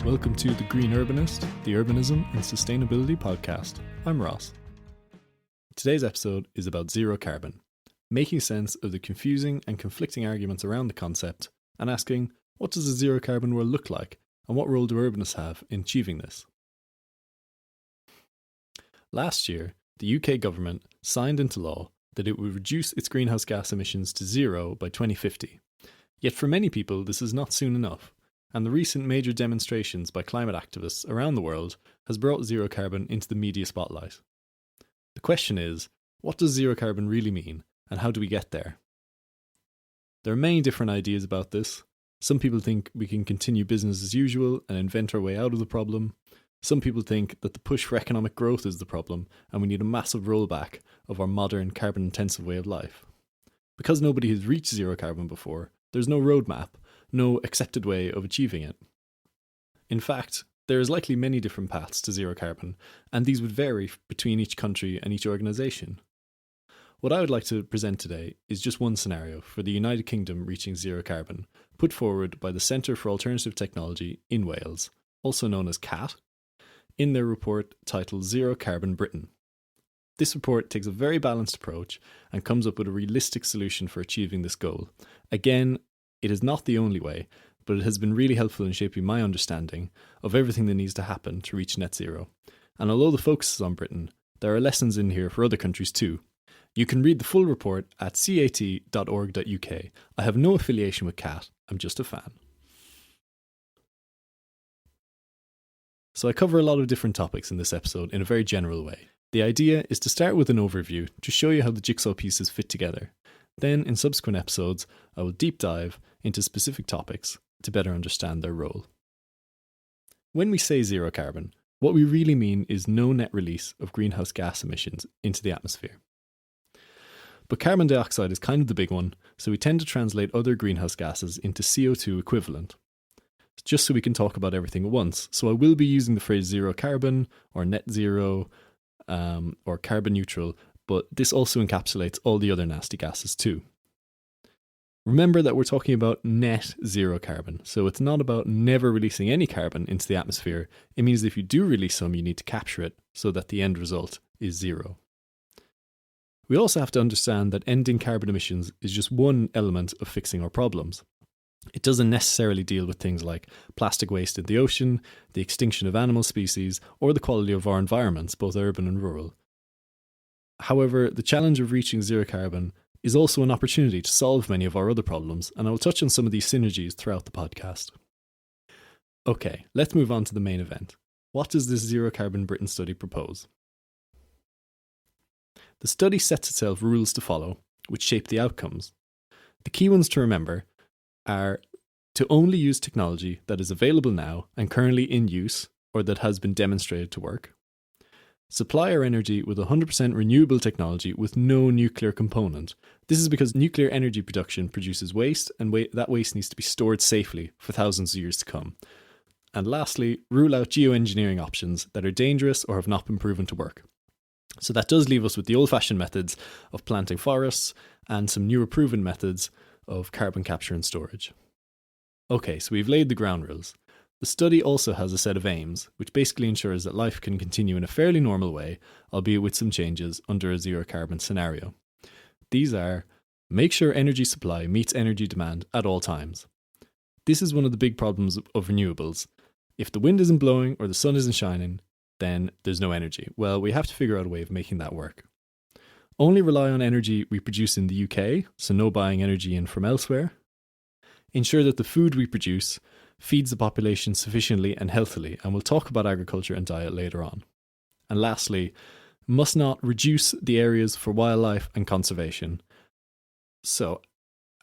Welcome to the Green Urbanist, the Urbanism and Sustainability podcast. I'm Ross. Today's episode is about zero carbon, making sense of the confusing and conflicting arguments around the concept and asking, what does a zero carbon world look like and what role do urbanists have in achieving this? Last year, the UK government signed into law that it would reduce its greenhouse gas emissions to zero by 2050. Yet for many people, this is not soon enough, and the recent major demonstrations by climate activists around the world has brought zero carbon into the media spotlight. The question is, what does zero carbon really mean, and how do we get there? There are many different ideas about this. Some people think we can continue business as usual and invent our way out of the problem. Some people think that the push for economic growth is the problem, and we need a massive rollback of our modern carbon-intensive way of life. Because nobody has reached zero carbon before, there's no roadmap, no accepted way of achieving it. In fact, there is likely many different paths to zero carbon, and these would vary between each country and each organisation. What I would like to present today is just one scenario for the United Kingdom reaching zero carbon, put forward by the Centre for Alternative Technology in Wales, also known as CAT, in their report titled Zero Carbon Britain. This report takes a very balanced approach and comes up with a realistic solution for achieving this goal. Again, it is not the only way, but it has been really helpful in shaping my understanding of everything that needs to happen to reach net zero. And although the focus is on Britain, there are lessons in here for other countries too. You can read the full report at cat.org.uk. I have no affiliation with CAT, I'm just a fan. So I cover a lot of different topics in this episode in a very general way. The idea is to start with an overview to show you how the jigsaw pieces fit together. Then, in subsequent episodes, I will deep dive into specific topics to better understand their role. When we say zero carbon, what we really mean is no net release of greenhouse gas emissions into the atmosphere. But carbon dioxide is kind of the big one, so we tend to translate other greenhouse gases into CO2 equivalent, just so we can talk about everything at once. So I will be using the phrase zero carbon, or net zero, or carbon neutral, but this also encapsulates all the other nasty gases too. Remember that we're talking about net zero carbon, so it's not about never releasing any carbon into the atmosphere. It means that if you do release some, you need to capture it so that the end result is zero. We also have to understand that ending carbon emissions is just one element of fixing our problems. It doesn't necessarily deal with things like plastic waste in the ocean, the extinction of animal species, or the quality of our environments, both urban and rural. However, the challenge of reaching zero carbon is also an opportunity to solve many of our other problems, and I will touch on some of these synergies throughout the podcast. Okay, let's move on to the main event. What does this Zero Carbon Britain study propose? The study sets itself rules to follow, which shape the outcomes. The key ones to remember are to only use technology that is available now and currently in use, or that has been demonstrated to work. Supply our energy with 100% renewable technology with no nuclear component. This is because nuclear energy production produces waste, and that waste needs to be stored safely for thousands of years to come. And lastly, rule out geoengineering options that are dangerous or have not been proven to work. So that does leave us with the old-fashioned methods of planting forests and some newer proven methods of carbon capture and storage. Okay, so we've laid the ground rules. The study also has a set of aims, which basically ensures that life can continue in a fairly normal way, albeit with some changes under a zero carbon scenario. These are: make sure energy supply meets energy demand at all times. This is one of the big problems of renewables. If the wind isn't blowing or the sun isn't shining, then there's no energy. Well, we have to figure out a way of making that work. Only rely on energy we produce in the UK, so no buying energy in from elsewhere. Ensure that the food we produce feeds the population sufficiently and healthily, and we'll talk about agriculture and diet later on. And lastly, must not reduce the areas for wildlife and conservation. So,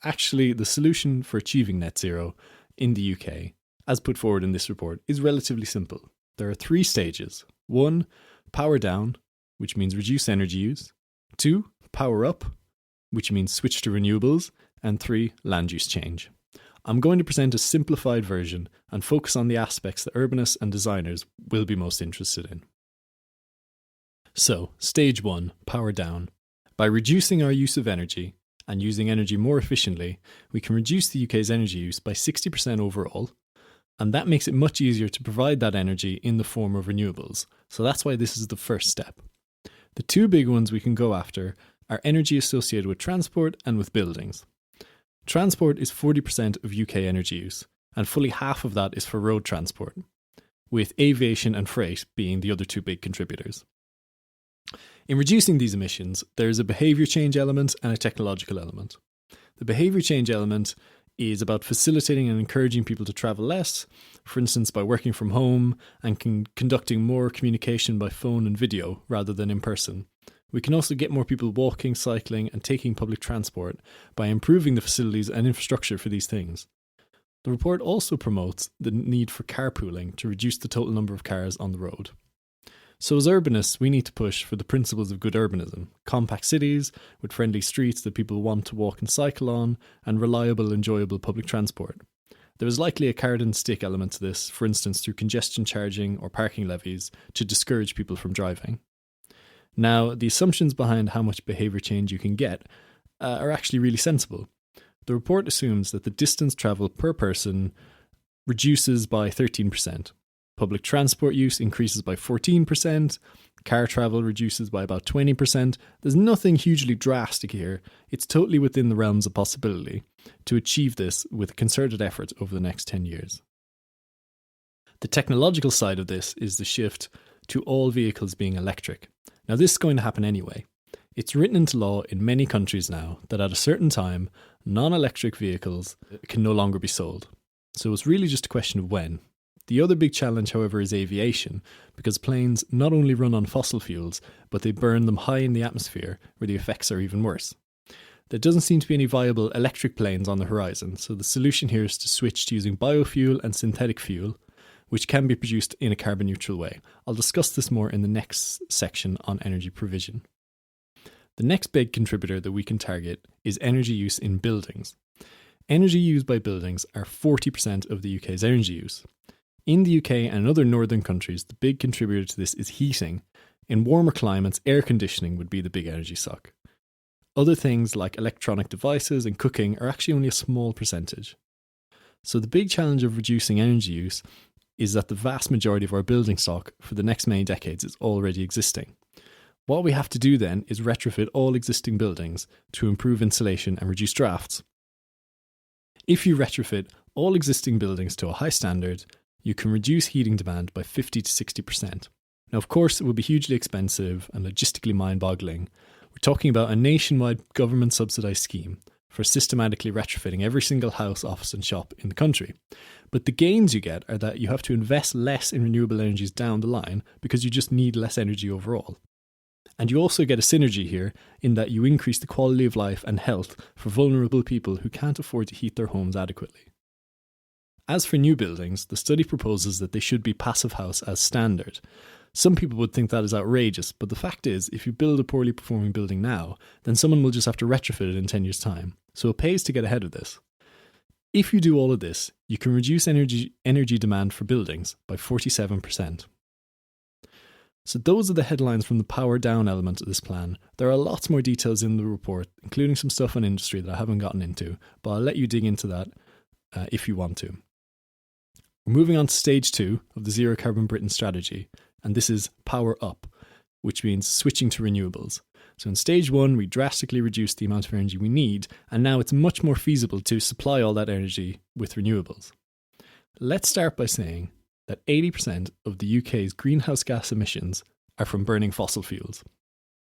actually, the solution for achieving net zero in the UK, as put forward in this report, is relatively simple. There are 3 stages. 1, power down, which means reduce energy use. 2, power up, which means switch to renewables. And 3, land use change. I'm going to present a simplified version and focus on the aspects that urbanists and designers will be most interested in. So, stage 1, power down. By reducing our use of energy and using energy more efficiently, we can reduce the UK's energy use by 60% overall, And that makes it much easier to provide that energy in the form of renewables. So that's why this is the first step. The two big ones we can go after are energy associated with transport and with buildings. Transport is 40% of UK energy use, and fully half of that is for road transport, with aviation and freight being the other two big contributors. In reducing these emissions, there is a behaviour change element and a technological element. The behaviour change element is about facilitating and encouraging people to travel less, for instance by working from home and conducting more communication by phone and video rather than in person. We can also get more people walking, cycling and taking public transport by improving the facilities and infrastructure for these things. The report also promotes the need for carpooling to reduce the total number of cars on the road. So as urbanists, we need to push for the principles of good urbanism, compact cities with friendly streets that people want to walk and cycle on, and reliable, enjoyable public transport. There is likely a carrot and stick element to this, for instance through congestion charging or parking levies to discourage people from driving. Now, the assumptions behind how much behaviour change you can get are actually really sensible. The report assumes that the distance travelled per person reduces by 13%. Public transport use increases by 14%, car travel reduces by about 20%. There's nothing hugely drastic here. It's totally within the realms of possibility to achieve this with concerted effort over the next 10 years. The technological side of this is the shift to all vehicles being electric. Now, this is going to happen anyway. It's written into law in many countries now that at a certain time, non-electric vehicles can no longer be sold. So it's really just a question of when. The other big challenge, however, is aviation, because planes not only run on fossil fuels, but they burn them high in the atmosphere, where the effects are even worse. There doesn't seem to be any viable electric planes on the horizon, so the solution here is to switch to using biofuel and synthetic fuel, which can be produced in a carbon neutral way. I'll discuss this more in the next section on energy provision. The next big contributor that we can target is energy use in buildings. Energy used by buildings are 40% of the UK's energy use. In the UK and other northern countries, the big contributor to this is heating. In warmer climates, air conditioning would be the big energy suck. Other things like electronic devices and cooking are actually only a small percentage. So the big challenge of reducing energy use is that the vast majority of our building stock for the next many decades is already existing. What we have to do then is retrofit all existing buildings to improve insulation and reduce drafts. If you retrofit all existing buildings to a high standard, you can reduce heating demand by 50 to 60%. Now, of course, it will be hugely expensive and logistically mind-boggling. We're talking about a nationwide government-subsidised scheme for systematically retrofitting every single house, office and shop in the country. But the gains you get are that you have to invest less in renewable energies down the line because you just need less energy overall. And you also get a synergy here in that you increase the quality of life and health for vulnerable people who can't afford to heat their homes adequately. As for new buildings, the study proposes that they should be passive house as standard. Some people would think that is outrageous, but the fact is, if you build a poorly performing building now, then someone will just have to retrofit it in 10 years' time. So it pays to get ahead of this. If you do all of this, you can reduce energy demand for buildings by 47%. So those are the headlines from the power down element of this plan. There are lots more details in the report, including some stuff on industry that I haven't gotten into, but I'll let you dig into that if you want to. We're moving on to stage 2 of the Zero Carbon Britain strategy, and this is power up, which means switching to renewables. So in stage 1, we drastically reduced the amount of energy we need, and now it's much more feasible to supply all that energy with renewables. Let's start by saying that 80% of the UK's greenhouse gas emissions are from burning fossil fuels.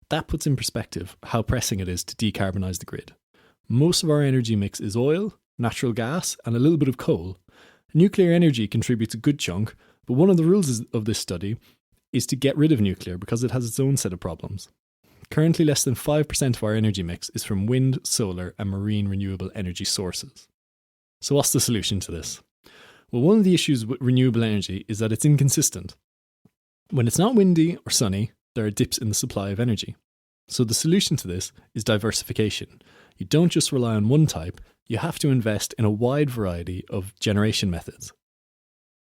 That puts in perspective how pressing it is to decarbonise the grid. Most of our energy mix is oil, natural gas, and a little bit of coal. Nuclear energy contributes a good chunk, but one of the rules of this study is to get rid of nuclear because it has its own set of problems. Currently, less than 5% of our energy mix is from wind, solar, and marine renewable energy sources. So what's the solution to this? Well, one of the issues with renewable energy is that it's inconsistent. When it's not windy or sunny, there are dips in the supply of energy. So the solution to this is diversification. You don't just rely on one type, you have to invest in a wide variety of generation methods.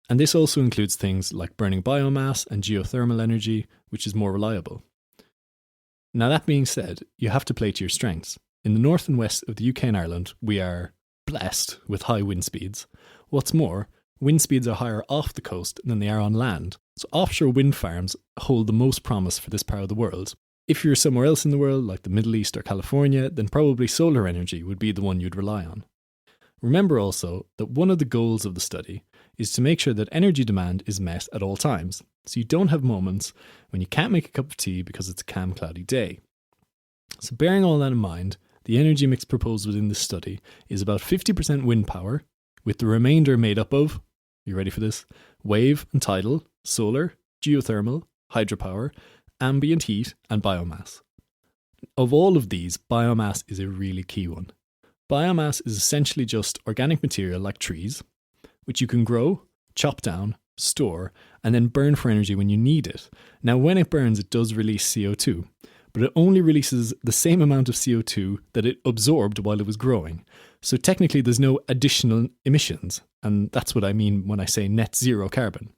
And this also includes things like burning biomass and geothermal energy, which is more reliable. Now, that being said, you have to play to your strengths. In the north and west of the UK and Ireland, we are blessed with high wind speeds. What's more, wind speeds are higher off the coast than they are on land. So offshore wind farms hold the most promise for this part of the world. If you're somewhere else in the world, like the Middle East or California, then probably solar energy would be the one you'd rely on. Remember also that one of the goals of the study is to make sure that energy demand is met at all times, so you don't have moments when you can't make a cup of tea because it's a calm, cloudy day. So bearing all that in mind, the energy mix proposed within this study is about 50% wind power, with the remainder made up of, you ready for this? Wave and tidal, solar, geothermal, hydropower, ambient heat, and biomass. Of all of these, biomass is a really key one. Biomass is essentially just organic material like trees, which you can grow, chop down, store, and then burn for energy when you need it. Now, when it burns, it does release CO2, but it only releases the same amount of CO2 that it absorbed while it was growing. So technically, there's no additional emissions, and that's what I mean when I say net zero carbon.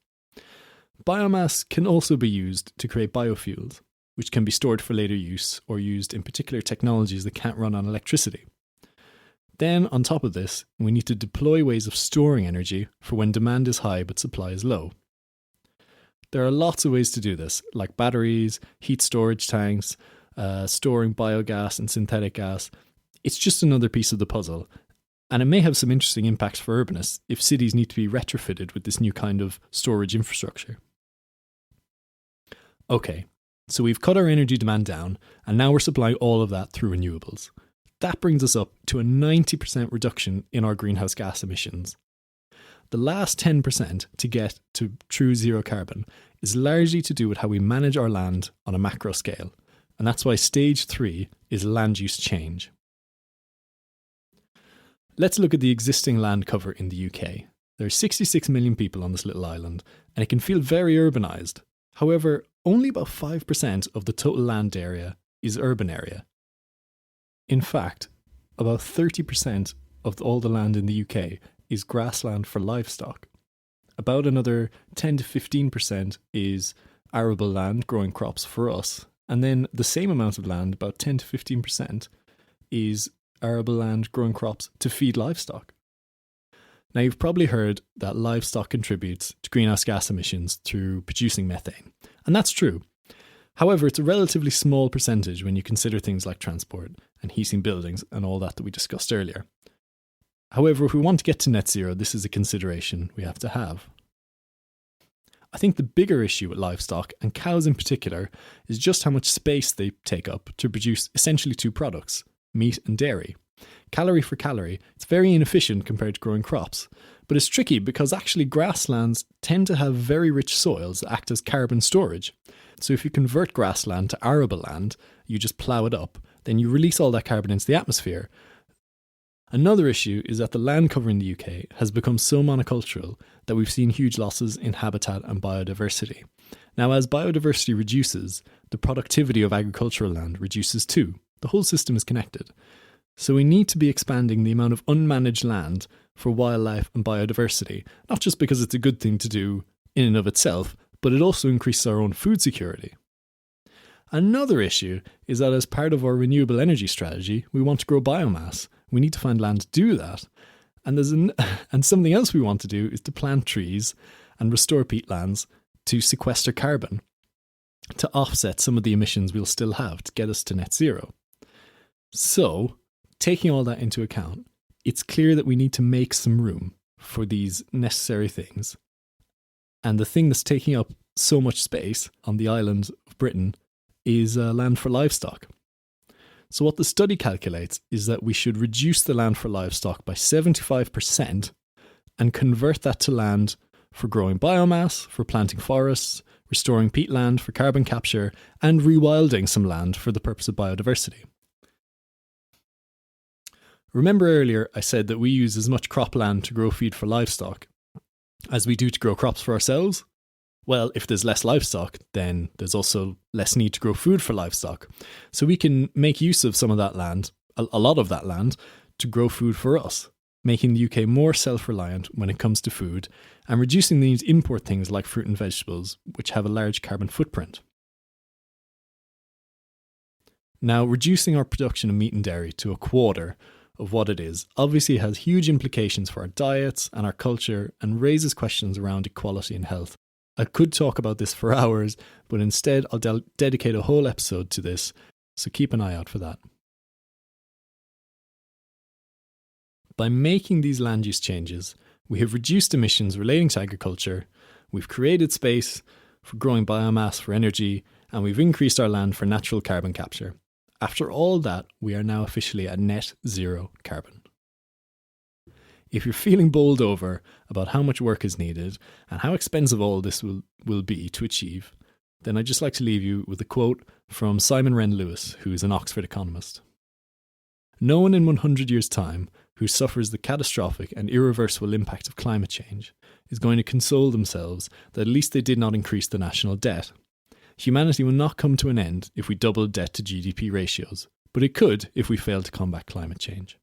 Biomass can also be used to create biofuels, which can be stored for later use or used in particular technologies that can't run on electricity. Then, on top of this, we need to deploy ways of storing energy for when demand is high but supply is low. There are lots of ways to do this, like batteries, heat storage tanks, storing biogas and synthetic gas. It's just another piece of the puzzle, and it may have some interesting impacts for urbanists if cities need to be retrofitted with this new kind of storage infrastructure. Okay, so we've cut our energy demand down, and now we're supplying all of that through renewables. That brings us up to a 90% reduction in our greenhouse gas emissions. The last 10% to get to true zero carbon is largely to do with how we manage our land on a macro scale, and that's why stage 3 is land use change. Let's look at the existing land cover in the UK. There are 66 million people on this little island, and it can feel very urbanised. However, only about 5% of the total land area is urban area. In fact, about 30% of all the land in the UK is grassland for livestock. About another 10 to 15% is arable land growing crops for us. And then the same amount of land, about 10 to 15%, is arable land growing crops to feed livestock. Now, you've probably heard that livestock contributes to greenhouse gas emissions through producing methane. And that's true. However, it's a relatively small percentage when you consider things like transport and heating buildings and all that we discussed earlier. However, if we want to get to net zero, this is a consideration we have to have. I think the bigger issue with livestock, and cows in particular, is just how much space they take up to produce essentially two products, meat and dairy. Calorie for calorie, it's very inefficient compared to growing crops. But it's tricky because actually grasslands tend to have very rich soils that act as carbon storage. So if you convert grassland to arable land, you just plough it up, then you release all that carbon into the atmosphere. Another issue is that the land cover in the UK has become so monocultural that we've seen huge losses in habitat and biodiversity. Now, as biodiversity reduces, the productivity of agricultural land reduces too. The whole system is connected. So we need to be expanding the amount of unmanaged land for wildlife and biodiversity, not just because it's a good thing to do in and of itself, but it also increases our own food security. Another issue is that as part of our renewable energy strategy, we want to grow biomass. We need to find land to do that. And something else we want to do is to plant trees and restore peatlands to sequester carbon, to offset some of the emissions we'll still have to get us to net zero. So, taking all that into account, it's clear that we need to make some room for these necessary things. And the thing that's taking up so much space on the island of Britain is land for livestock. So what the study calculates is that we should reduce the land for livestock by 75% and convert that to land for growing biomass, for planting forests, restoring peatland for carbon capture, and rewilding some land for the purpose of biodiversity. Remember earlier I said that we use as much cropland to grow feed for livestock as we do to grow crops for ourselves? Well, if there's less livestock, then there's also less need to grow food for livestock. So we can make use of some of that land, a lot of that land, to grow food for us, making the UK more self-reliant when it comes to food and reducing the need to import things like fruit and vegetables, which have a large carbon footprint. Now, reducing our production of meat and dairy to a quarter of what it is obviously has huge implications for our diets and our culture and raises questions around equality and health. I could talk about this for hours, but instead I'll dedicate a whole episode to this, so keep an eye out for that. By making these land use changes, we have reduced emissions relating to agriculture, we've created space for growing biomass for energy, and we've increased our land for natural carbon capture. After all that, we are now officially at net zero carbon. If you're feeling bowled over about how much work is needed and how expensive all this will be to achieve, then I'd just like to leave you with a quote from Simon Wren-Lewis, who is an Oxford economist. "No one in 100 years' time who suffers the catastrophic and irreversible impact of climate change is going to console themselves that at least they did not increase the national debt. Humanity will not come to an end if we double debt to GDP ratios, but it could if we fail to combat climate change."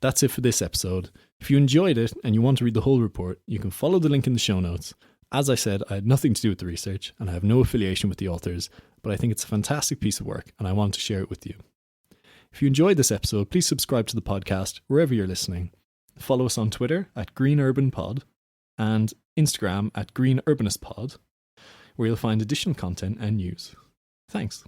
That's it for this episode. If you enjoyed it and you want to read the whole report, you can follow the link in the show notes. As I said, I had nothing to do with the research and I have no affiliation with the authors, but I think it's a fantastic piece of work and I want to share it with you. If you enjoyed this episode, please subscribe to the podcast wherever you're listening. Follow us on Twitter at Green Urban Pod and Instagram at Green Urbanist Pod, where you'll find additional content and news. Thanks.